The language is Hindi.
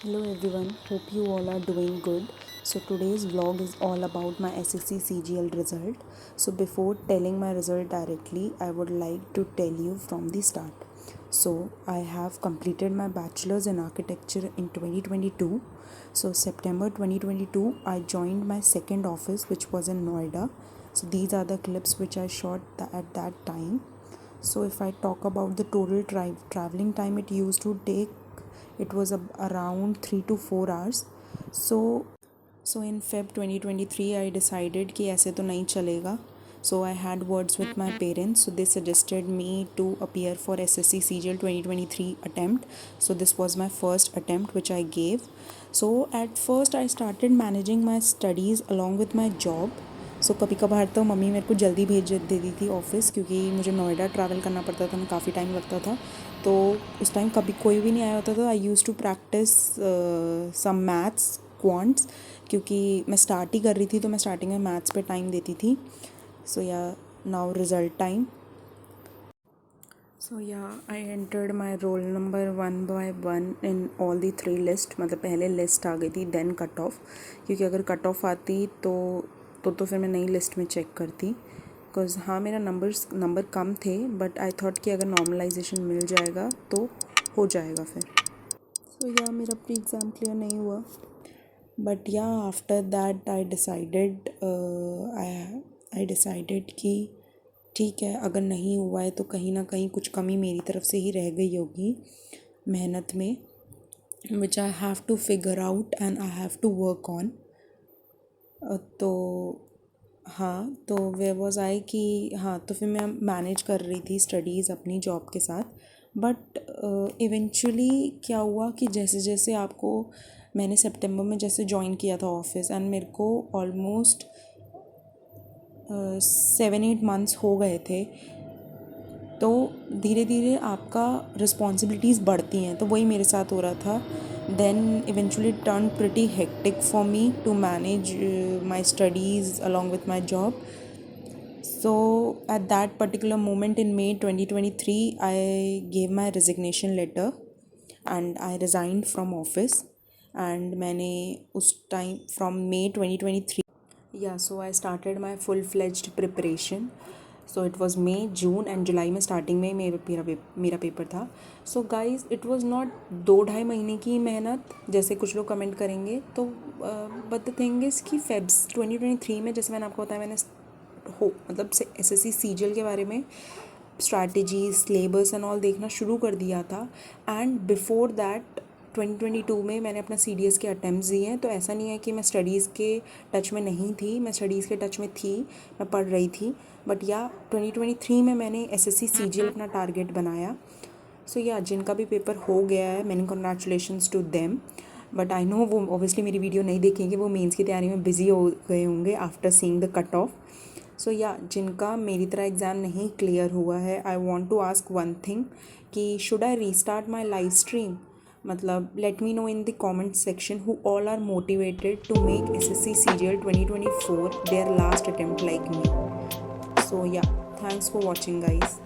Hello everyone, hope you all are doing good. So today's vlog is all about my SSC CGL result. So before telling my result directly, I would like to tell you from the start. So I have completed my bachelor's in architecture in 2022. So September 2022, I joined my second office which was in Noida. So these are the clips which I shot at that time. So if I talk about the total traveling time it used to take, it was around 3 to 4 hours. So in Feb 2023 I decided कि ऐसे तो नहीं चलेगा. So I had words with my parents. So they suggested me to appear for SSC CGL 2023 attempt. So this was my first attempt which I gave. So at first I started managing my studies along with my job. सो कभी कभार तो मम्मी मेरे को जल्दी भेज देती थी ऑफ़िस, क्योंकि मुझे नोएडा ट्रैवल करना पड़ता था, मैं काफ़ी टाइम लगता था. तो उस टाइम कभी कोई भी नहीं आया होता था. I use to practice some maths quants, क्योंकि मैं स्टार्ट ही कर रही थी तो मैं स्टार्टिंग में मैथ्स पे टाइम देती थी. सो या now result time. So yeah I entered my roll number 1 by 1 in all the 3 list. मतलब पहले लिस्ट आ गई थी, देन कट ऑफ, क्योंकि अगर कट ऑफ आती तो फिर मैं नई लिस्ट में चेक करती. बिकॉज हाँ, मेरा नंबर कम थे, बट आई थॉट कि अगर नॉर्मलाइजेशन मिल जाएगा तो हो जाएगा फिर. सो या मेरा प्री एग्ज़ाम क्लियर नहीं हुआ, बट या आफ्टर दैट आई डिसाइडेड कि ठीक है, अगर नहीं हुआ है तो कहीं ना कहीं कुछ कमी मेरी तरफ से ही रह गई होगी मेहनत में, which I have to figure out and I have to work on. तो हाँ, तो वे वॉज आई कि हाँ, तो फिर मैं मैनेज कर रही थी स्टडीज़ अपनी जॉब के साथ. बट इवेंचुअली क्या हुआ कि जैसे जैसे आपको, मैंने सितंबर में जैसे ज्वाइन किया था ऑफिस, एंड मेरे को ऑलमोस्ट 7-8 मंथ्स हो गए थे. तो धीरे धीरे आपका रिस्पॉन्सिबिलिटीज़ बढ़ती हैं, तो वही मेरे साथ हो रहा था. then eventually it turned pretty hectic for me to manage my studies along with my job. So at that particular moment in May 2023 I gave my resignation letter and I resigned from office. And मैंने उस time from May 2023, yeah, so I started my full-fledged preparation. So it was May, June and July में स्टार्टिंग में मेरा पेपर था. So guys, it was not 2-2.5 महीने की मेहनत जैसे कुछ लोग कमेंट करेंगे. तो बट द थिंग इज़ कि फेब्स 2023 में, जैसे मैंने आपको बताया, मैंने मतलब SSC CGL के बारे में स्ट्रैटेजी, सिलेबस एंड ऑल देखना शुरू कर दिया था. एंड बिफोर दैट 2022 में मैंने अपना CDS के अटैम्प्ट्स दिए हैं. तो ऐसा नहीं है कि मैं स्टडीज़ के टच में नहीं थी, मैं स्टडीज़ के टच में थी, मैं पढ़ रही थी. बट या 2023 में मैंने SSC CGL अपना टारगेट बनाया. सो या जिनका भी पेपर हो गया है, many congratulations to them. But I know वो ऑब्वियसली मेरी वीडियो नहीं देखेंगे, वो मेंस की तैयारी में बिजी हो गए होंगे after seeing the cut off. So yeah जिनका मेरी तरह एग्ज़ाम नहीं क्लियर हुआ है, I want to ask one thing कि should I restart my live stream. मतलब let me know in the comment section who all are motivated to make SSC CGL 2024 their last attempt like me. So yeah, thanks for watching guys.